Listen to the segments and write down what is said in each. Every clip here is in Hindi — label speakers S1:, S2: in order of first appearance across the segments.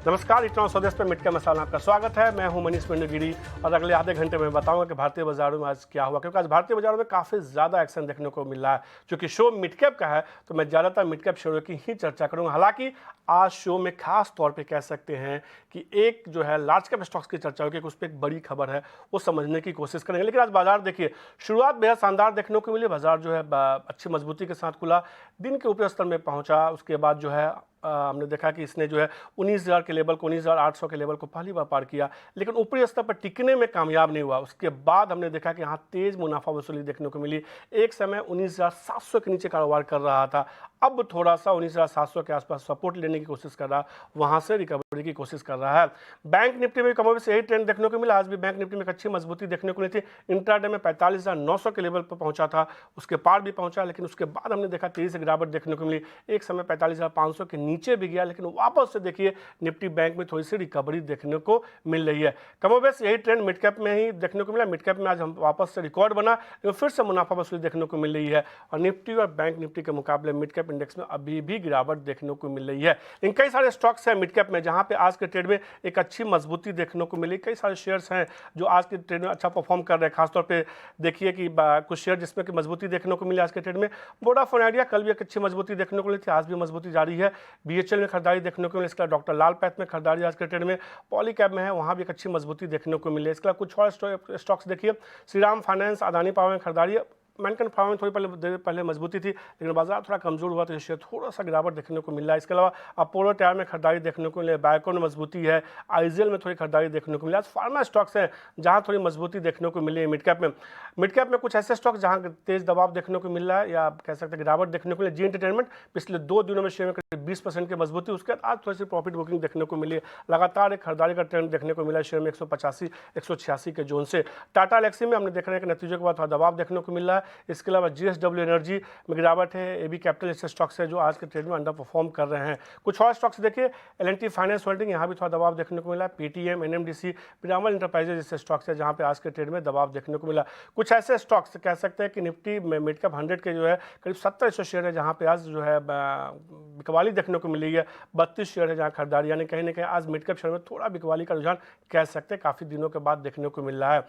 S1: नमस्कार, इतना स्वदेश पे मिट का मसाला आपका स्वागत है। मैं हूं मनीष मंडगिरी और अगले आधे घंटे में बताऊंगा कि भारतीय बाजारों में आज क्या हुआ, क्योंकि आज भारतीय बाजारों में काफ़ी ज़्यादा एक्शन देखने को मिल रहा है। क्योंकि शो मिड कैप का है तो मैं ज़्यादातर मिड कैप शेयरों की ही चर्चा करूंगा। हालांकि आज शो में खास तौर पे कह सकते हैं कि एक जो है लार्ज कैप स्टॉक्स की चर्चा होगी, उस पर एक बड़ी खबर है, वो समझने की कोशिश करेंगे। लेकिन आज बाजार देखिए, शुरुआत बेहद शानदार देखने को मिली। बाजार जो है अच्छी मजबूती के साथ खुला, दिन के ऊपरी स्तर में पहुंचा। उसके बाद जो है हमने देखा कि इसने जो है 19,000 के लेवल को, 19,800 के लेवल को पहली बार पार किया, लेकिन ऊपरी स्तर पर टिकने में कामयाब नहीं हुआ। उसके बाद हमने देखा कि यहाँ तेज मुनाफा वसूली देखने को मिली। एक समय 19,700 के नीचे कारोबार कर रहा था, अब थोड़ा सा 19,700 के आसपास सपोर्ट लेने की कोशिश कर रहा, वहाँ से रिकवरी की कोशिश कर रहा है। बैंक निफ्टी में कमोबेश यही ट्रेंड देखने को मिला। आज भी बैंक निफ्टी में एक अच्छी मजबूती देखने को मिली थी। इंट्राडे में 45,900 के लेवल पर पहुंचा था, उसके पार भी पहुंचा, लेकिन उसके बाद हमने देखा तेजी से गिरावट देखने को मिली। एक समय 45,500 के नीचे भी गया, लेकिन वापस से देखिए निफ्टी बैंक में थोड़ी सी रिकवरी देखने को मिल रही है। कमोबेश यही ट्रेंड मिड कैप में ही देखने को मिला। मिड कैप में आज हम वापस से रिकॉर्ड बना, लेकिन फिर से मुनाफा वसूली देखने को मिल रही है और निफ्टी और बैंक निफ्टी के मुकाबले मिड कैप इंडेक्स में अभी भी गिरावट देखने को मिल रही है। इन कई सारे स्टॉक्स हैं मिड कैप में जहां पे आज के ट्रेड में एक अच्छी मजबूती देखने को मिली। कई सारे शेयर्स हैं जो आज के ट्रेड में अच्छा परफॉर्म कर रहे हैं। खासतौर पे देखिए कि कुछ शेयर जिसमें कि मजबूती देखने को मिली आज के ट्रेड में। वोडाफोन आइडिया कल भी एक अच्छी मजबूती देखने को मिली थी, आज भी मजबूती जारी है। बीएचएल में खरीदारी देखने को मिली, इसका डॉक्टर लाल पैथ में खरीदारी आज के ट्रेड में। पॉलीकैब में है, वहां भी एक अच्छी मजबूती देखने को मिली। इसके अलावा कुछ और स्टॉक्स देखिए, श्रीराम फाइनेंस, अदानी पावर में खरीदारी। मैनकन फार्मा में थोड़ी पहले मजबूती थी, लेकिन बाजार थोड़ा कमजोर हुआ तो शेयर थोड़ा सा गिरावट देखने को मिल रहा है। इसके अलावा अपोलो टायर में खरीदारी देखने को मिली, बायोकॉन में मजबूती है, आईजीएल में थोड़ी खरीदारी देखने को मिली। आज फार्मा स्टॉक्स हैं जहां थोड़ी मजबूती देखने को मिली है मिड कैप में। मिड कैप में कुछ ऐसे स्टॉक्स जहां तेज दबाव देखने को मिल रहा है या कह सकते हैं गिरावट देखने को मिली। जी एंटरटेनमेंट पिछले 2 दिनों में शेयर में करीब 20% की मजबूती, उसके बाद आज थोड़ी सी प्रॉफिट बुकिंग देखने को मिली। लगातार एक खरीदारी का ट्रेंड देखने को मिला शेयर में 185-186 के जोन से। टाटा एलेक्सी में हमने देख रहे हैं कि नतीजों के बाद थोड़ा दबाव देखने को मिल रहा है। इसके अलावा जीएसडब्ल्यू एनर्जी में गिरावट है। एबी कैपिटल ऐसे स्टॉक्स है जो आज के ट्रेड में अंडर परफॉर्म कर रहे हैं। कुछ और स्टॉक्स देखिए, एल&टी फाइनेंस होल्डिंग, यहाँ भी थोड़ा दबाव देखने को मिला। पेटीएम, एनएमडीसी, पिरामल इंटरप्राइजेज जैसे स्टॉक्स है जहाँ पे आज के ट्रेड में दबाव देखने को मिला। कुछ ऐसे स्टॉक्स कह सकते हैं कि निफ्टी में मिड कैप 100 के जो है करीब 70 शेयर है जहाँ पे आज जो है बिकवाली देखने को मिली है। 32 शेयर है जहाँ खरीदारी, यानी कहीं ना कहीं आज मिड कैप शेयर में थोड़ा बिकवाली का रुझान कह सकते हैं काफ़ी दिनों के बाद देखने को मिल रहा है।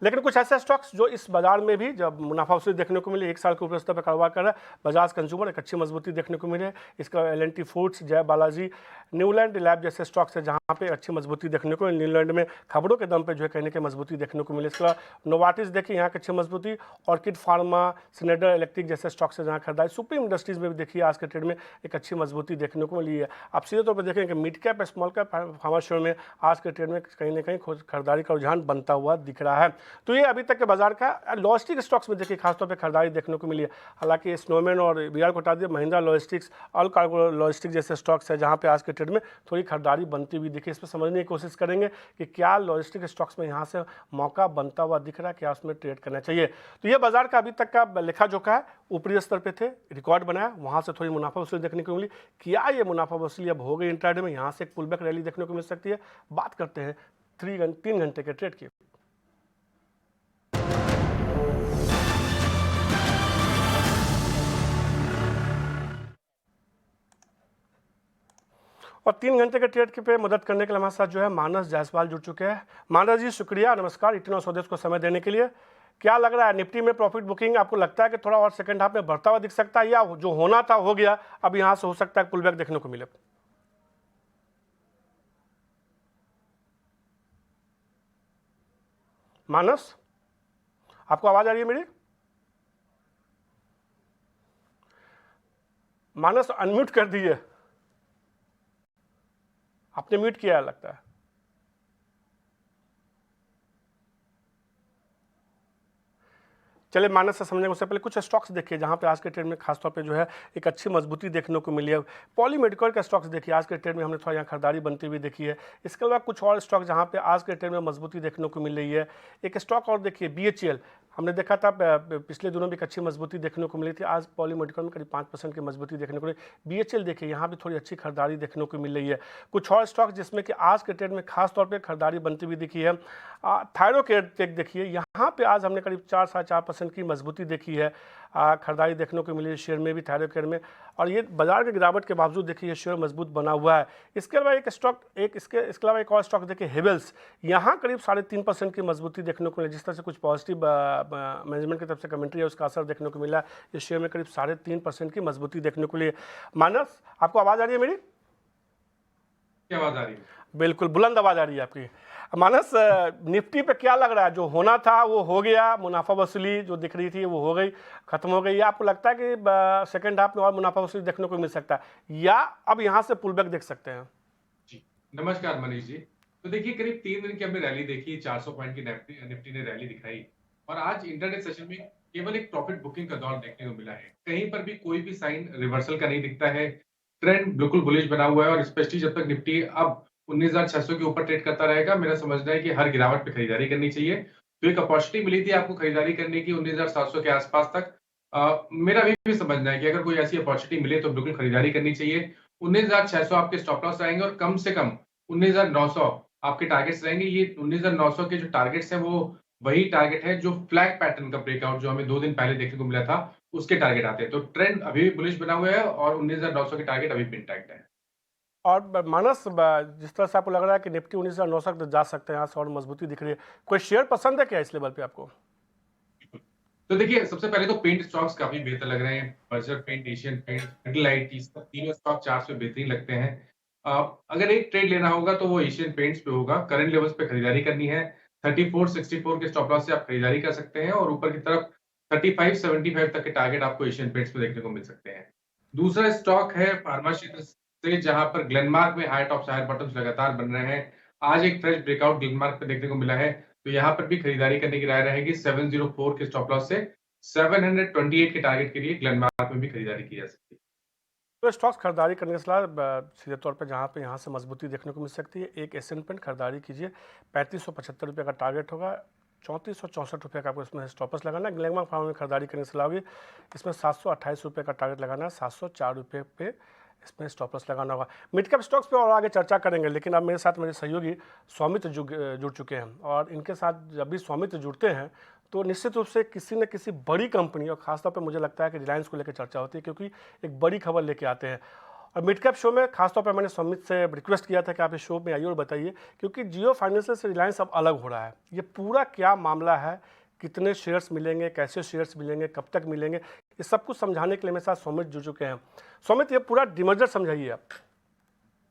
S1: लेकिन कुछ ऐसे स्टॉक्स जो इस बाजार में भी जब मुनाफा वसूली देखने को मिली, 1 साल के ऊपर स्तर पर कारोबार कर रहा है। बजाज कंज्यूमर एक अच्छी मजबूती देखने को मिली है। इसका एल&टी फूड्स, जय बालाजी, न्यूलैंड लैब जैसे स्टॉक्स है जहाँ पे अच्छी मजबूती देखने को मिली। न्यूलैंड में खबरों के दम पे जो है कहने की मजबूती देखने को मिली। इसके बाद नोवाटिस देखिए, यहाँ की अच्छी मजबूती। ऑर्किड फार्मा, स्नेडर इलेक्ट्रिक जैसे स्टॉक्स है जहाँ खरीदारी। सुप्रीम इंडस्ट्रीज में भी देखिए आज के ट्रेड में एक अच्छी मजबूती देखने को मिली है। आप सीधे तौर पर देखें कि mid cap, small cap pharma share में आज के ट्रेड में कहीं ना कहीं खरीदारी का रुझान बनता हुआ दिख रहा है। तो ये अभी तक के बाजार का लॉजिस्टिक स्टॉक्स में देखिए खासतौर पर खरीदारी देखने को मिली है। हालांकि स्नोमैन और वीआर को हटा दिया, Mahindra logistics, all cargo logistics जैसे स्टॉक्स है जहाँ पे आज के ट्रेड में थोड़ी खरीदारी बनती हुई दिखी। इस पर समझने की कोशिश करेंगे कि क्या लॉजिस्टिक स्टॉक्स में यहाँ से मौका बनता हुआ दिख रहा है, क्या उसमें ट्रेड करना चाहिए। तो ये बाजार का अभी तक का लेखा जोखा है। ऊपरी स्तर पे थे, रिकॉर्ड बनाया, वहाँ से थोड़ी मुनाफा वसूली देखने को मिली। क्या ये मुनाफा वसूली अब हो गई इंट्राडे में, यहाँ से एक पुलबैक रैली देखने को मिल सकती है। बात करते हैं 3 घंटे के ट्रेड की। और 3 घंटे के ट्रेड के पे मदद करने के लिए हमारे साथ जो है मानस जायसवाल जुड़ चुके हैं। मानस जी शुक्रिया, नमस्कार, इतना स्वदेश को समय देने के लिए। क्या लग रहा है निफ्टी में प्रॉफिट बुकिंग आपको लगता है कि थोड़ा और सेकंड हाफ में बढ़ता हुआ दिख सकता है, या जो होना था हो गया, अब यहाँ से हो सकता है पुलबैक देखने को मिले? मानस, आपको आवाज आ रही है मेरी? मानस अनम्यूट कर दीजिए, आपने म्यूट किया है लगता है। चलिए मानस से समझने उससे पहले कुछ स्टॉक्स देखिए जहां पे आज के ट्रेड में खासतौर पे जो है एक अच्छी मजबूती देखने को मिली है। पॉली मेडिकल का स्टॉक्स देखिए आज के ट्रेड में हमने थोड़ा यहाँ खरीदारी बनती हुई देखी है। इसके अलावा कुछ और स्टॉक जहां पे आज के ट्रेड में मजबूती देखने को मिल रही है। एक स्टॉक और देखिए बीएचईएल, हमने देखा था पिछले दिनों भी एक अच्छी मजबूती देखने को मिली थी। आज पॉली मेडिकल में करीब 5% की मजबूती देखने को मिली। बीएचईएल देखिए यहाँ भी थोड़ी अच्छी खरीदारी देखने को मिल रही है। कुछ और स्टॉक जिसमें कि आज के ट्रेड में खास तौर पे खरीदारी बनती हुई दिखी है। थायरोकेयर देखिए यहाँ पे आज हमने करीब 4-4.5% 3% की मजबूती देखी है, खरीदारी देखने को मिली शेयर में भी, थायरोकेयर में, और ये बाजार के गिरावट के बावजूद देखिए शेयर मजबूत बना हुआ है। इसके अलावा इसके अलावा एक और स्टॉक देखिए हेवेल्स, यहाँ करीब 3.5% की मजबूती देखने को मिली। जिस तरह से कुछ पॉजिटिव मैनेजमेंट की तरफ से कमेंट्री है, उसका असर देखने को मिला। इस शेयर में करीब 3.5% की मजबूती देखने को मिली। मानस, आपको आवाज़ आ रही है मेरी?
S2: क्या आवाज आ रही है?
S1: बिल्कुल बुलंद आवाज आ रही है आपकी। मानस, निफ्टी पे क्या लग रहा है? जो होना था वो हो गया, मुनाफा वसूली जो दिख रही थी वो हो गई, खत्म हो गई। आपको लगता है कि सेकंड हाफ में और मुनाफा वसूली देखने को मिल सकता है, या अब यहाँ से पुल बैक देख सकते हैं?
S2: जी, नमस्कार मनीष जी। तो देखिए, करीब 3 दिन की हमने रैली देखी, 400 पॉइंट की निफ्टी ने रैली दिखाई, और आज इंटरडे सेशन में केवल एक प्रॉफिट बुकिंग का दौर देखने को मिला है। कहीं पर भी कोई भी साइन रिवर्सल का नहीं दिखता है। ट्रेंड बिल्कुल बुलिश बना हुआ है, और स्पेशली जब तक निफ्टी अब 19,600 के ऊपर ट्रेड करता रहेगा, मेरा समझना है कि हर गिरावट पे खरीदारी करनी चाहिए। तो एक अपॉर्चुनिटी मिली थी आपको खरीदारी करने की 19,700 के आसपास तक। मेरा भी समझना है कि अगर कोई ऐसी अपॉर्चुनिटी मिले तो बिल्कुल खरीदारी करनी चाहिए। 19,600 आपके स्टॉप लॉस रहेंगे, और कम से कम 19,900 आपके टारगेट्स रहेंगे। ये 19,900 के जो टारगेट्स हैं, वो वही टारगेट है जो फ्लैग पैटर्न का ब्रेकआउट जो हमें 2 दिन पहले देखने को मिला था, उसके टारगेट आते हैं। तो ट्रेंड अभी भी बुलिश बना हुआ है, और 19,900 के टारगेट अभी भी इंटैक्ट है।
S1: और मानस, जिस तरह से आपको लग रहा है कि निफ्टी 19,900 तक जा सकते हैं, यहाँ से और मजबूती दिख रही है, कोई शेयर पसंद है क्या इस लेवल पे आपको?
S2: तो देखिए, सबसे पहले तो पेंट स्टॉक्स काफी बेहतर लग रहे हैं। Berger paint, Asian paint, Pidilite, तीनों स्टॉक चार्ट पे बेहतरीन लगते हैं। अगर एक ट्रेड लेना होगा तो वो एशियन पेंट्स पे होगा। करंट लेवल्स पे खरीदारी करनी है। 3464 के स्टॉप लॉस से आप खरीदारी कर सकते हैं, और ऊपर की तरफ 3575 तक के टारगेट आपको एशियन पेंट्स पे देखने को मिल सकते हैं। दूसरा स्टॉक है फार्मा क्षेत्र से, जहां पर ग्लेनमार्क में हायर टॉप्स हायर बॉटम्स लगातार बन रहे हैं। आज एक फ्रेश ब्रेकआउट ग्लेनमार्क पे देखने को मिला है, तो यहाँ पर भी खरीदारी करने की राय रहेगी। 704 के स्टॉप लॉस से 728 के टारगेट के लिए ग्लेनमार्क में भी खरीदारी की जा सकती है।
S1: तो स्टॉक्स खरीदारी करने के सलाह सीधे तौर पे जहाँ पे यहाँ से मजबूती देखने को मिल सकती है, एक एशियन पेंट खरीदारी कीजिए। 3575 का टारगेट होगा, 3464 का आपको इसमें स्टॉपर्स लगाना है। ग्लेनमार्क फार्मा में खरीदारी करने की सलाह होगी, इसमें 728 का टारगेट लगाना है, 704 पे इसमें स्टॉपर्स लगाना होगा। मिड कैप स्टॉक्स पे और आगे चर्चा करेंगे, लेकिन अब मेरे साथ मेरे सहयोगी स्वामित्व जुड़ चुके हैं, और इनके साथ जब भी स्वामित्व जुड़ते हैं तो निश्चित रूप से किसी न किसी बड़ी कंपनी, और खासतौर पे मुझे लगता है कि रिलायंस को लेकर चर्चा होती है, क्योंकि एक बड़ी खबर लेके आते हैं। और मिड कैप शो में खासतौर पे मैंने स्वामित्व से रिक्वेस्ट किया था कि आप इस शो में आइए और बताइए, क्योंकि जियो फाइनेंशियल से रिलायंस अब अलग हो रहा है। ये पूरा क्या मामला है, कितने शेयर्स मिलेंगे, कैसे शेयर्स मिलेंगे, कब तक मिलेंगे, ये सब कुछ समझाने के लिए मेरे साथ स्वामित्व जुड़ चुके हैं। स्वामित्व, ये पूरा डिमर्जर समझाइए
S3: आप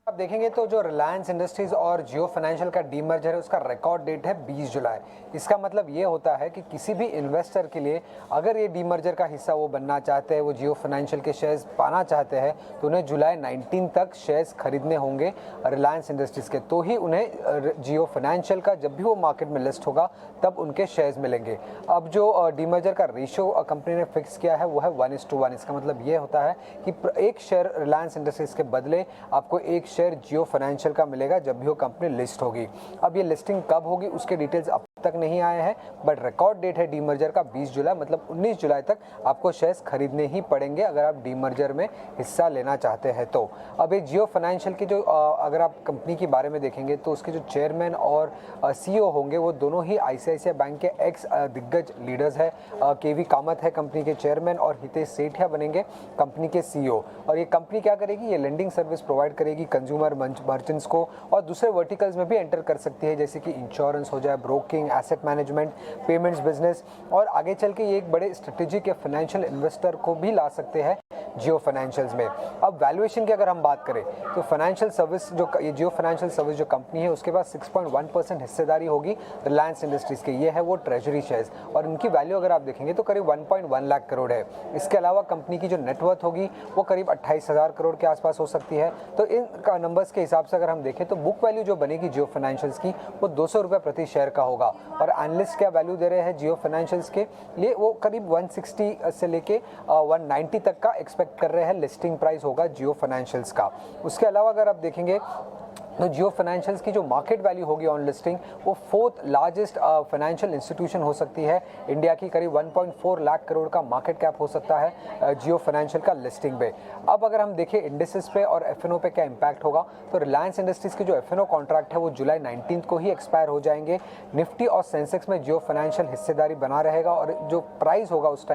S3: देखेंगे तो जो रिलायंस इंडस्ट्रीज और जियो फाइनेंशियल का डीमर्जर है, उसका रिकॉर्ड डेट है 20 जुलाई। इसका मतलब ये होता है कि किसी भी इन्वेस्टर के लिए अगर ये डीमर्जर का हिस्सा वो बनना चाहते हैं, वो जियो फाइनेंशियल के शेयर्स पाना चाहते हैं, तो उन्हें जुलाई 19 तक शेयर्स खरीदने होंगे रिलायंस इंडस्ट्रीज के, तो ही उन्हें जियो फाइनेंशियल का जब भी वो मार्केट में लिस्ट होगा तब उनके शेयर्स मिलेंगे। अब जो डीमर्जर का रेशियो कंपनी ने फिक्स किया है वो है 1:1। इसका मतलब ये होता है कि एक शेयर रिलायंस इंडस्ट्रीज के बदले आपको एक शेयर जियो फाइनेंशियल का मिलेगा जब भी वो कंपनी लिस्ट होगी। अब ये लिस्टिंग कब होगी उसके डिटेल्स अब तक नहीं आए हैं, बट रिकॉर्ड डेट है डीमर्जर का 20 जुलाई, मतलब 19 जुलाई तक आपको शेयर्स खरीदने ही पड़ेंगे अगर आप डीमर्जर में हिस्सा लेना चाहते हैं तो। अब ये जियो फाइनेंशियल की जो अगर आप कंपनी के बारे में देखेंगे तो उसके जो चेयरमैन और सीईओ होंगे वो दोनों ही आईसीआईसीआई बैंक के एक्स दिग्गज लीडर्स है। केवी कामत है कंपनी के चेयरमैन, और हितेश सेठिया बनेंगे कंपनी के सीईओ। और ये कंपनी क्या करेगी, ये लेंडिंग सर्विस प्रोवाइड करेगी कंज्यूमर मर्चेंट्स को, और दूसरे वर्टिकल्स में भी एंटर कर सकती है, जैसे कि इंश्योरेंस हो जाए, broking, asset management, payments business, और आगे चल के ये एक बड़े स्ट्रेटेजिक या फाइनेंशियल इन्वेस्टर को भी ला सकते हैं जियो फाइनेंशियल्स में। अब वैल्यूएशन की अगर हम बात करें तो फाइनेंशियल सर्विस जो ये जियो फाइनेंशियल सर्विस जो कंपनी है उसके पास 6.1% हिस्सेदारी होगी रिलायंस इंडस्ट्रीज के, ये है वो ट्रेजरी शेयर्स, और इनकी वैल्यू अगर आप देखेंगे तो करीब 1.1 लाख करोड़ है। इसके अलावा कंपनी की जो नेटवर्थ होगी वो करीब 28,000 करोड़ के आसपास हो सकती है। तो इन नंबर्स के हिसाब से अगर हम देखें तो बुक वैल्यू जो बनेगी जियो फाइनेंशियल्स की वो 200 रुपये प्रति शेयर का होगा, और एनालिस्ट क्या वैल्यू दे रहे हैं जियो फाइनेंशियल्स के लिए, वो करीब 160 से लेके 190 तक का एक्सपेक्ट कर रहे हैं लिस्टिंग प्राइस होगा जियो फाइनेंशियल्स का। उसके अलावा अगर आप देखेंगे तो जियो फाइनेंशियल्स की जो मार्केट वैल्यू होगी ऑन लिस्टिंग वो फोर्थ लार्जेस्ट फाइनेंशियल इंस्टीट्यूशन हो सकती है। इंडिया की करीब 1.4 लाख करोड़ का मार्केट कैप हो सकता है जियो फाइनेंशियल का लिस्टिंग पे। अब अगर हम देखें इंडिसेस पे और एफएनओ पे क्या इम्पैक्ट होगा, तो रिलायंस इंडस्ट्रीज के जो एफएनओ कॉन्ट्रैक्ट है वो जुलाई 19 को ही एक्सपायर हो जाएंगे। निफ्टी और सेंसेक्स में जियो फाइनेंशियल हिस्सेदारी बना रहेगा और जो प्राइस होगा उस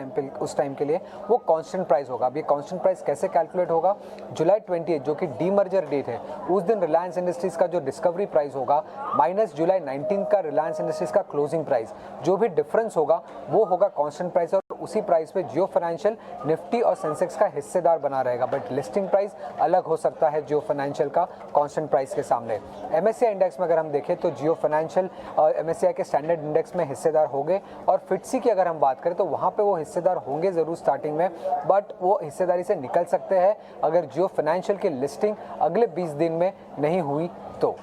S3: टाइम के लिए वो कांस्टेंट प्राइस होगा। अब ये कांस्टेंट प्राइस कैसे कैलकुलेट होगा, जुलाई 28 जो कि डीमर्जर डेट है उस दिन रिलायंस इंडस्ट्रीज का जो डिस्कवरी प्राइस होगा माइनस जुलाई 19 का रिलायंस इंडस्ट्रीज का क्लोजिंग प्राइस, जो भी डिफरेंस होगा वो होगा कांस्टेंट प्राइस और उसी प्राइस पे जियो फाइनेंशियल निफ्टी और सेंसेक्स का हिस्सेदार बना रहेगा। बट लिस्टिंग प्राइस अलग हो सकता है जियो फाइनेंशियल का कांस्टेंट प्राइस के सामने। एमएससीआई इंडेक्स में अगर हम देखें तो जियो फाइनेंशियल एमएससीआई के स्टैंडर्ड इंडेक्स में हिस्सेदार होंगे और फिटसी की अगर हम बात करें तो वहाँ पे वो हिस्सेदार होंगे ज़रूर स्टार्टिंग में, बट वो हिस्सेदारी से निकल सकते हैं अगर जियो फाइनेंशियल की लिस्टिंग अगले 20 दिन में नहीं हुई तो।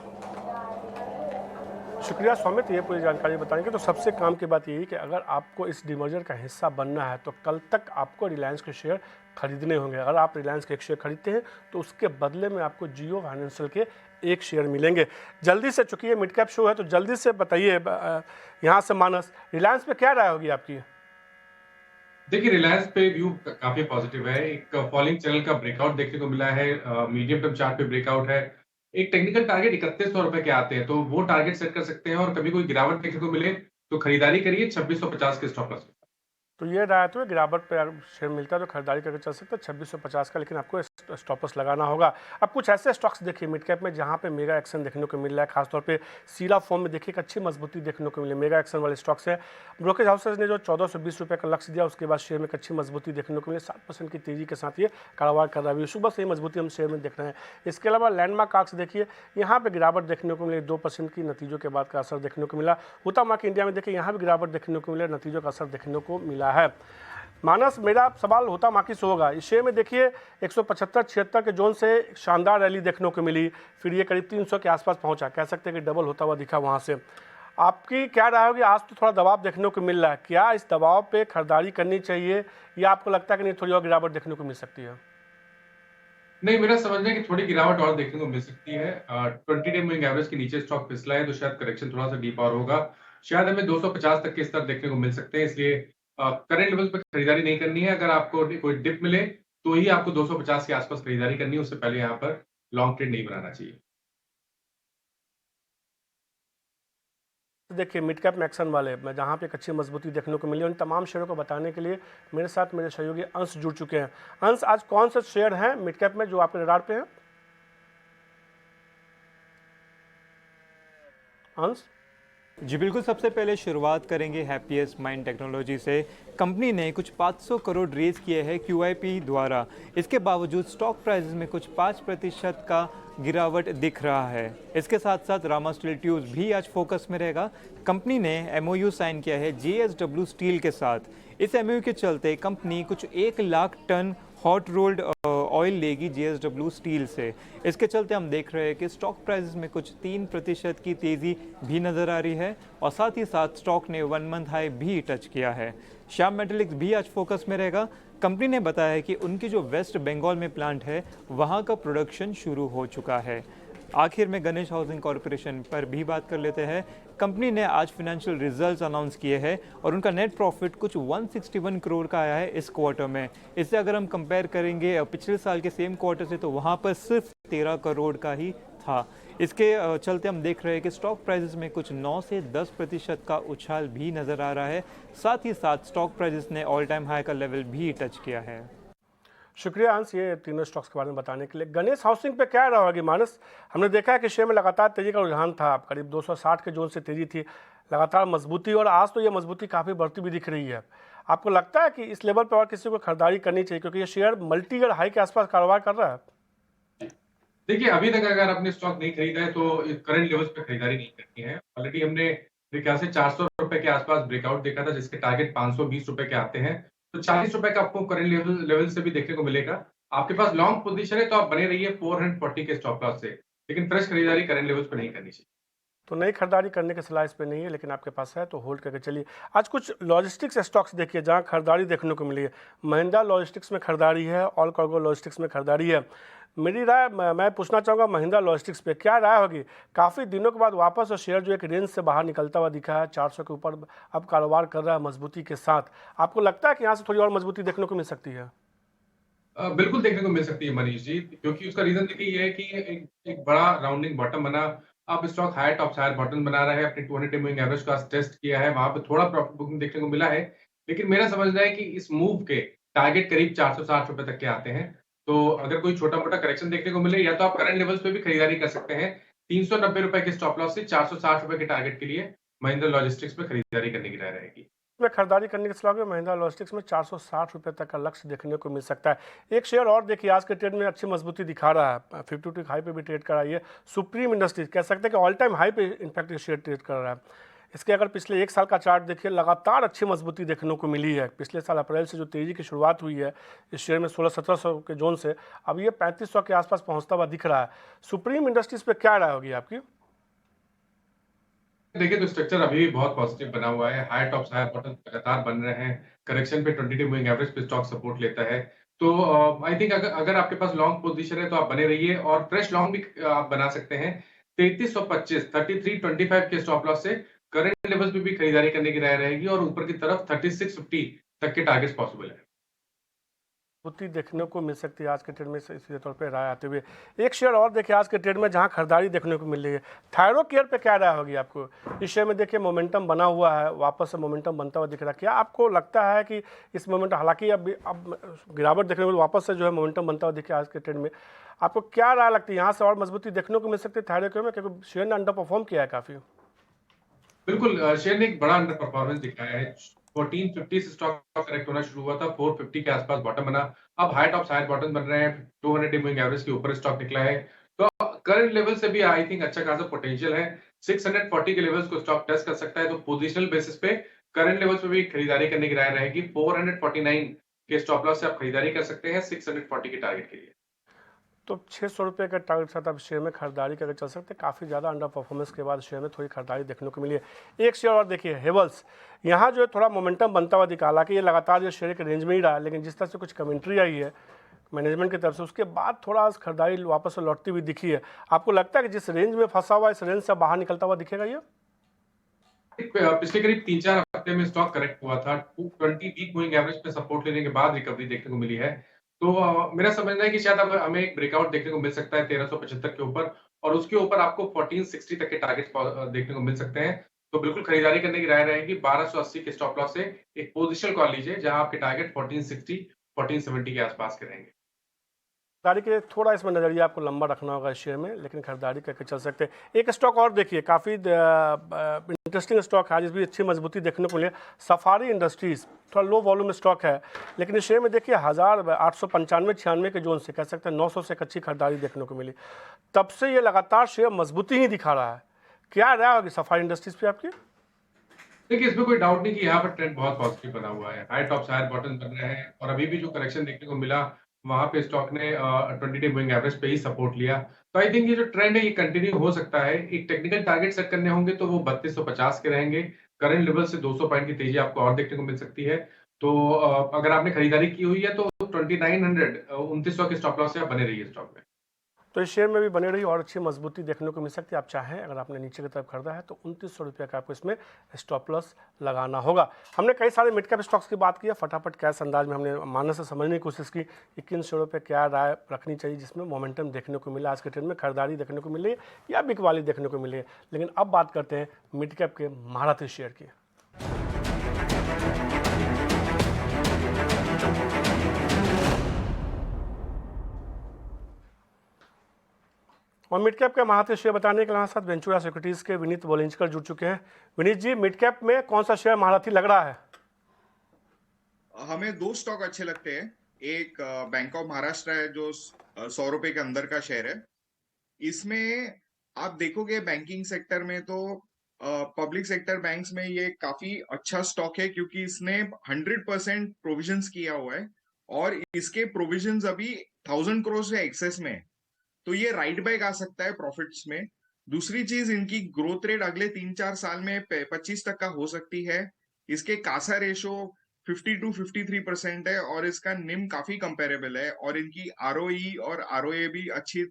S1: शुक्रिया स्वामित, ये पूरी जानकारी बताएंगे। तो सबसे काम की बात यही कि अगर आपको इस डिमर्जर का हिस्सा बनना है तो कल तक आपको रिलायंस के शेयर खरीदने होंगे। अगर आप रिलायंस के एक शेयर खरीदते हैं तो उसके बदले में आपको जियो फाइनेंशियल के एक शेयर मिलेंगे। जल्दी से, चूंकि ये मिड कैप शो है तो जल्दी से बताइए यहाँ से मानस, रिलायंस पे क्या राय होगी आपकी?
S2: देखिए, रिलायंस पे व्यू काफी पॉजिटिव है। एक फॉलिंग चैनल का ब्रेकआउट देखने को मिला है, मीडियम टर्म चार्ट पे ब्रेकआउट है। एक टेक्निकल टारगेट 3100 रुपए के आते हैं, तो वो टारगेट सेट कर सकते हैं और कभी कोई गिरावट देखने को मिले तो खरीदारी करिए 2650 के स्टॉप लॉस।
S1: तो ये रहा तो गिरावट पे अगर शेयर मिलता है तो खरीदारी करके चल सकते हैं 2650 का, लेकिन आपको स्टॉपर्स लगाना होगा। अब कुछ ऐसे स्टॉक्स देखिए मिड कैप में जहाँ पे मेगा एक्शन देखने को मिल रहा है, खासतौर पे सीला फॉर्म में देखिए एक अच्छी मजबूती देखने को मिली। मेगा एक्शन वाले स्टॉक्स है, ब्रोकेज हाउसेज ने जो 1420 रुपये का लक्ष्य दिया उसके बाद शेयर में एक अच्छी मजबूती देखने को मिली। 7% की तेजी के साथ ये कारोबार कर रहा है, सुबह से ही मजबूती हम शेयर में देख रहे हैं। इसके अलावा लैंडमार्क आर्क्स देखिए, यहाँ पे गिरावट देखने को मिली, 2% की नतीजों के बाद का असर देखने को मिला। हुतामार्क इंडिया में देखिए यहाँ भी गिरावट देखने को मिला, नतीजों का असर देखने को मिला है। मानस, मेरा सवाल होता माकी से होगा, इस शेयर में देखिए 175-76 के जोन से शानदार रैली देखने को मिली, फिर ये करीब 300 के आसपास पहुंचा, कह सकते हैं कि डबल होता हुआ दिखा वहां से। आपकी क्या राय होगी? आज तो थोड़ा दबाव देखने को मिल रहा है, क्या इस दबाव पे खरीदारी करनी चाहिए या आपको लगता है कि नहीं थोड़ी और गिरावट देखने को मिल सकती है?
S2: नहीं, मेरा समझना है कि थोड़ी गिरावट और देखने को मिल सकती है। 20 डे मूविंग एवरेज के नीचे स्टॉक फिसला है तो शायद करेक्शन थोड़ा सा डीप और होगा। शायद हमें 250 तक के स्तर देखने को मिल सकते हैं, इसलिए करंट लेवल पे खरीदारी नहीं करनी है। अगर आपको कोई डिप मिले तो ही आपको 250 के आसपास खरीदारी करनी है, उससे पहले यहाँ पर लॉन्ग ट्रेड नहीं बनाना चाहिए।
S1: देखिए मिड कैप में एक्शन वाले मैं जहाँ पे एक अच्छी मजबूती देखने को मिली, उन तमाम शेयरों को बताने के लिए मेरे साथ मेरे सहयोगी अंश जुड़ चुके हैं। अंश, आज कौन से शेयर हैं मिड कैप में जो आपके रडार पे हैं? अंश
S4: जी बिल्कुल, सबसे पहले शुरुआत करेंगे हैप्पीएस्ट माइंड टेक्नोलॉजी से। कंपनी ने कुछ 500 करोड़ रेज किए हैं क्यूआईपी द्वारा, इसके बावजूद स्टॉक प्राइसेस में कुछ 5% का गिरावट दिख रहा है। इसके साथ साथ रामा स्टील ट्यूब्स भी आज फोकस में रहेगा। कंपनी ने एमओयू साइन किया है जेएसडब्ल्यू स्टील के साथ। इस एमओयू के चलते कंपनी कुछ 1 lakh ton hot rolled oil लेगी जेएसडब्ल्यू स्टील से। इसके चलते हम देख रहे हैं कि स्टॉक प्राइसेस में कुछ 3% की तेज़ी भी नज़र आ रही है और साथ ही साथ स्टॉक ने 1 मंथ हाई भी टच किया है। श्याम मेटालिक्स भी आज फोकस में रहेगा। कंपनी ने बताया है कि उनकी जो वेस्ट बंगाल में प्लांट है वहाँ का प्रोडक्शन शुरू हो चुका है। आखिर में गणेश हाउसिंग कॉरपोरेशन पर भी बात कर लेते हैं। कंपनी ने आज फाइनेंशियल रिजल्ट्स अनाउंस किए हैं और उनका नेट प्रॉफिट कुछ 161 करोड़ का आया है इस क्वार्टर में। इससे अगर हम कंपेयर करेंगे पिछले साल के सेम क्वार्टर से तो वहाँ पर सिर्फ 13 करोड़ का ही था। इसके चलते हम देख रहे हैं कि स्टॉक प्राइसेस में कुछ 9 से 10% का उछाल भी नज़र आ रहा है। साथ ही साथ स्टॉक प्राइसेस ने ऑल टाइम हाई का लेवल भी टच किया है।
S1: शुक्रिया अंश, ये तीनों स्टॉक्स के बारे में बताने के लिए। गणेश हाउसिंग पे क्या रहेगी मानस? हमने देखा है कि शेयर में लगातार तेजी का रुझान था, करीब 260 के जोन से तेजी थी, लगातार मजबूती, और आज तो ये मजबूती काफ़ी बढ़ती भी दिख रही है। आपको लगता है कि इस लेवल पर और किसी को खरीदारी करनी चाहिए क्योंकि ये शेयर मल्टी ईयर हाई के आसपास कारोबार कर रहा है?
S2: देखिए, अभी तक अगर आपने स्टॉक नहीं खरीदा है तो करंट लेवल्स पे खरीदारी नहीं करनी है। ऑलरेडी हमने मेरे ख्याल से 400 रुपए के आसपास ब्रेकआउट देखा था, जिसके टारगेट 520 रुपए के आते हैं, तो 40 रुपए का आपको करंट लेवल से भी देखने को मिलेगा। आपके पास लॉन्ग पोजीशन है तो आप बने रहिए 440 के स्टॉप लॉस से, लेकिन फ्रेश खरीदारी करंट लेवल्स पे नहीं करनी चाहिए।
S1: तो नई खरीदारी करने की सलाह इस पे नहीं है, लेकिन आपके पास है तो होल्ड करके चलिए। आज कुछ लॉजिस्टिक्स स्टॉक्स देखिए जहां खरीदारी देखने को मिली है। महिंद्रा लॉजिस्टिक्स में खरीदारी है, ऑल कार्गो लॉजिस्टिक्स में खरीदारी है। मेरी राय, मैं पूछना चाहूँगा महिंद्रा लॉजिस्टिक्स पे क्या राय होगी? काफ़ी दिनों के बाद वापस शेयर जो एक रेंज से बाहर निकलता हुआ दिखा है, 400 के ऊपर अब कारोबार कर रहा है मजबूती के साथ। आपको लगता है कि यहाँ से थोड़ी और मजबूती देखने को मिल सकती है?
S2: बिल्कुल देखने को मिल सकती है मनीष जी, क्योंकि उसका रीजन देखिए ये है कि एक बड़ा राउंडिंग बॉटम बना। अब stock higher top higher bottom बना रहा है, अपने 200 मूविंग एवरेज का टेस्ट किया है, वहां पे थोड़ा प्रॉफिट बुकिंग देखने को मिला है। लेकिन मेरा समझना है कि इस मूव के टारगेट करीब 460 रुपए तक के आते हैं। तो अगर कोई छोटा मोटा करेक्शन देखने को मिले, या तो आप करंट लेवल्स पे भी खरीदारी कर सकते हैं। 390 रुपए के स्टॉप लॉस से 460 रुपए के टारगेट के लिए महिंद्रा लॉजिस्टिक्स में खरीदारी करने की राय रहेगी।
S1: में खरीदारी करने की सलाह में महिंद्रा लॉजिस्टिक्स में 460 रुपये तक का लक्ष्य देखने को मिल सकता है। एक शेयर और देखिए आज के ट्रेड में अच्छी मजबूती दिखा रहा है, 52 हाई पे भी ट्रेड कर रहा है। ये सुप्रीम इंडस्ट्रीज कह सकते हैं कि ऑल टाइम हाई पे इनफैक्ट ये शेयर ट्रेड कर रहा है। इसके अगर पिछले एक साल का चार्ट देखिए, लगातार अच्छी मजबूती देखने को मिली है। पिछले साल अप्रैल से जो तेजी की शुरुआत हुई है इस शेयर में 1600-1700 के जोन से अब ये 3500 के आसपास पहुंचता हुआ दिख रहा है। सुप्रीम इंडस्ट्रीज पे क्या राय होगी आपकी?
S2: देखिए तो स्ट्रक्चर अभी भी बहुत पॉजिटिव बना हुआ है। हाई टॉप्स हाई बॉटम लगातार बन रहे हैं। करेक्शन पे 20 डे मूविंग एवरेज पे स्टॉक सपोर्ट लेता है। तो आई थिंक अगर आपके पास लॉन्ग पोजीशन है तो आप बने रहिए, और फ्रेश लॉन्ग भी आप बना सकते हैं। 3325 3325 के स्टॉप लॉस से करंट लेवल्स पे भी खरीदारी करने की राय रहेगी, और ऊपर की तरफ 3650 तक के टारगेट्स पॉसिबल है।
S1: मजबूती देखने को मिल सकती है आज के ट्रेड में, सीधे तौर पे राय आते हुए। एक शेयर और देखिए आज के ट्रेड में जहां खरीदारी देखने को मिल रही है, थायरो केयर पे क्या राय होगी आपको? इस शेयर में देखिए मोमेंटम बना हुआ है, वापस से मोमेंटम बनता हुआ दिख रहा है। क्या आपको लगता है कि इस मोमेंटम, हालांकि अब गिरावट देखने को वापस से जो है मोमेंटम बनता हुआ दिखे आज के ट्रेड में, आपको क्या राय लगती है यहाँ से और मजबूती देखने को मिल सकती है थायरो केयर में? क्योंकि शेयर ने अंडर परफॉर्म किया है काफ़ी।
S2: बिल्कुल, शेयर ने एक बड़ा अंडर परफॉर्मेंस दिखाया है। 1450 से स्टॉक करेक्ट होना शुरू हुआ था, 450 के आसपास बॉटम बना। अब हाई टॉप्स हायर बॉटम बन रहे हैं, 200 डे मूविंग एवरेज के ऊपर स्टॉक निकला है। तो करंट लेवल से भी आई थिंक अच्छा खासा पोटेंशियल है। 640 के लेवल्स को स्टॉक टेस्ट कर सकता है, तो पोजिशनल बेसिस पे करंट लेवल्स पे भी खरीदारी करने की राय रहेगी। 449 के स्टॉप लॉस से आप खरीदारी कर सकते हैं 640 के टारगेट के लिए।
S1: तो 600 रुपये के टारगेट के साथ आप शेयर में खरीदारी करके चल सकते हैं। काफ़ी ज़्यादा अंडर परफॉर्मेंस के बाद शेयर में थोड़ी खरीदारी देखने को मिली है। एक शेयर और देखिए हेवल्स, यहाँ जो है थोड़ा मोमेंटम बनता हुआ दिखा, हालांकि ये लगातार ये शेयर के रेंज में ही रहा, लेकिन जिस तरह से कुछ कमेंट्री आई है मैनेजमेंट की तरफ से, उसके बाद थोड़ा खरीदारी वापस से लौटती हुई दिखी है। आपको लगता है कि जिस रेंज में फंसा हुआ इस रेंज से बाहर निकलता हुआ दिखेगा ये?
S2: पिछले करीब 3-4 हफ्ते में स्टॉक करेक्ट हुआ था। 220 वीक मूविंग एवरेज पे सपोर्ट लेने के बाद रिकवरी देखने को मिली है। तो मेरा समझना है कि शायद अब हमें एक ब्रेकआउट देखने को मिल सकता है 1375 के ऊपर, और उसके ऊपर आपको 1460 तक के टारगेट्स देखने को मिल सकते हैं। तो बिल्कुल खरीदारी करने की राय रहेगी। 1280 के स्टॉप लॉस से एक पोजिशनल कॉल लीजिए, जहां आपके टारगेट 1460 1470 के आसपास के रहेंगे।
S1: खरीदारी के लिए थोड़ा इसमें नज़रिया आपको लंबा रखना होगा इस शेयर में, लेकिन खरीदारी करके चल सकते हैं। एक स्टॉक और देखिए, काफ़ी इंटरेस्टिंग स्टॉक है, आज भी अच्छी मजबूती देखने को मिली। सफारी इंडस्ट्रीज थोड़ा लो वॉल्यूम स्टॉक है, लेकिन इस शेयर में देखिए 1895-96 के जोन से कह सकते हैं 900 से एक अच्छी खरीदारी देखने को मिली। तब से ये लगातार शेयर मजबूती ही दिखा रहा है। क्या राय होगी सफारी इंडस्ट्रीज पे आपकी?
S2: देखिए इसमें कोई डाउट नहीं कि यहाँ पर ट्रेंड बहुत पॉजिटिव बना हुआ है। हाई टॉप्स हायर बॉटम बन रहे हैं, और अभी भी जो करेक्शन देखने को मिला वहां पे स्टॉक ने 20 डे मूविंग एवरेज पे ही सपोर्ट लिया। तो आई थिंक ये जो ट्रेंड है ये कंटिन्यू हो सकता है। एक टेक्निकल टारगेट सेट करने होंगे तो वो 3250 के रहेंगे। करंट लेवल से 200 पॉइंट की तेजी आपको और देखने को मिल सकती है। तो अगर आपने खरीदारी की हुई है तो 2900 2900 के स्टॉप लॉस से आप बने रहिए स्टॉक में।
S1: तो इस शेयर में भी बने रही और अच्छी मजबूती देखने को मिल सकती है। आप चाहें अगर आपने नीचे की तरफ खरीदा है तो 2900 रुपये का आपको इसमें स्टॉप लॉस लगाना होगा। हमने कई सारे मिड कैप स्टॉक्स की बात की है, फटाफट कैश अंदाज में हमने मानने से समझने की कोशिश की कि किन शेयरों पे क्या राय रखनी चाहिए जिसमें मोमेंटम देखने को मिला, आज के ट्रेंड में खरीदारी देखने को मिली या बिकवाली देखने को मिली। लेकिन अब बात करते हैं मिड कैप के महारथी शेयर की। और मिड कैप के महारथी शेयर बताने के साथ वेंचुरा सिक्योरिटीज के विनीत बोलिंजकर जुड़ चुके हैं। विनीत जी, मिड कैप में कौन सा शेयर महारथी लग रहा है?
S5: हमें दो स्टॉक अच्छे लगते हैं। एक बैंक ऑफ महाराष्ट्र है जो 100 रुपए के अंदर का शेयर है। इसमें आप देखोगे बैंकिंग सेक्टर में तो पब्लिक सेक्टर बैंक्स में ये काफी अच्छा स्टॉक है, क्योंकि इसने 100% प्रोविजंस किया हुआ है, और इसके प्रोविजंस अभी 1000 करोड़ से एक्सेस में है। तो ये राइट बैक आ सकता है प्रॉफिट्स में। दूसरी चीज, इनकी ग्रोथ रेट अगले 3-4 साल में 25 तक का हो सकती है। इसके कासा रेशो 52-53% है और इसका निम काफी कंपेरेबल है और इनकी आरओई और आरओए भी अच्छी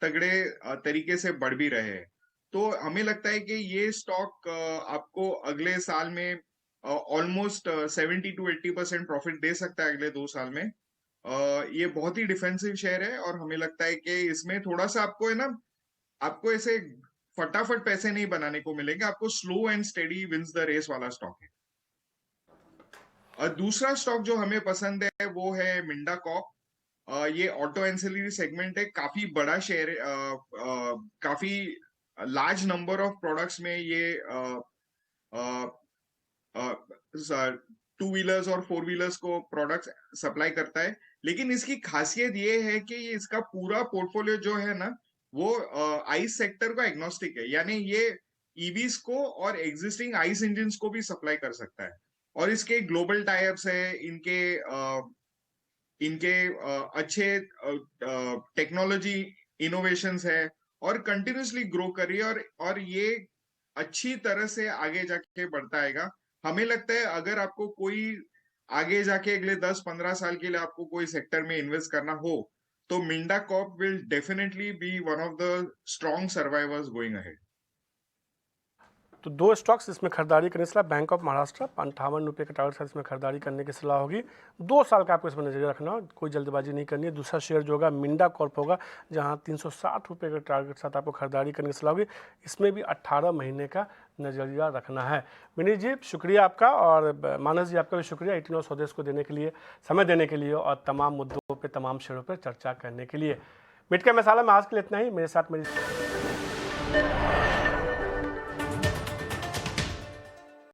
S5: तगड़े तरीके से बढ़ भी रहे हैं। तो हमें लगता है कि ये स्टॉक आपको अगले साल में ऑलमोस्ट 70-80% प्रॉफिट दे सकता है अगले 2 साल में। ये बहुत ही डिफेंसिव शेयर है और हमें लगता है कि इसमें थोड़ा सा आपको है ना, आपको ऐसे फटाफट पैसे नहीं बनाने को मिलेंगे, आपको slow and steady wins the race वाला स्टॉक है। और दूसरा स्टॉक जो हमें पसंद है वो है मिंडा कॉर्प। ये ऑटो एंसिलरी सेगमेंट है, काफी बड़ा शेयर, काफी लार्ज नंबर ऑफ प्रोडक्ट्स में ये टू व्हीलर्स और फोर व्हीलर्स को प्रोडक्ट्स सप्लाई करता है। लेकिन इसकी खासियत ये है कि ये इसका पूरा पोर्टफोलियो जो है ना, वो आइस सेक्टर का एग्नोस्टिक है, यानी ये ईवीज को और एग्जिस्टिंग आइस इंजन को भी सप्लाई कर सकता है। और इसके ग्लोबल टाइप्स है, इनके अच्छे टेक्नोलॉजी इनोवेशंस है और कंटिन्यूसली ग्रो कर रही है और ये अच्छी तरह से आगे जाके बढ़ता आएगा। हमें लगता है अगर आपको कोई आगे जाके अगले 10-15 साल के लिए आपको कोई सेक्टर में इन्वेस्ट करना हो तो Minda Corp will definitely be one of the strong survivors going ahead.
S1: तो 2 स्टॉक्स इसमें खरीदारी करने की सलाह, बैंक ऑफ महाराष्ट्र 58 रुपये के टारगेट साथ इसमें खरीदारी करने की सलाह होगी। 2 साल का आपको इसमें नजरिया रखना हो, कोई जल्दबाजी नहीं करनी है। दूसरा शेयर जो होगा मिंडा कॉर्प होगा, जहां 360 रुपये के टारगेट साथ आपको खरीदारी करने की सलाह होगी। इसमें भी 18 महीने का नजरिया रखना है। विनीत जी शुक्रिया आपका, और मानस जी आपका भी शुक्रिया 18 स्वदेश को देने के लिए, समय देने के लिए और तमाम मुद्दों पर, तमाम शेयरों पर चर्चा करने के लिए। मिड कैप मसाला में आज के लिए इतना ही। मेरे साथ मेरी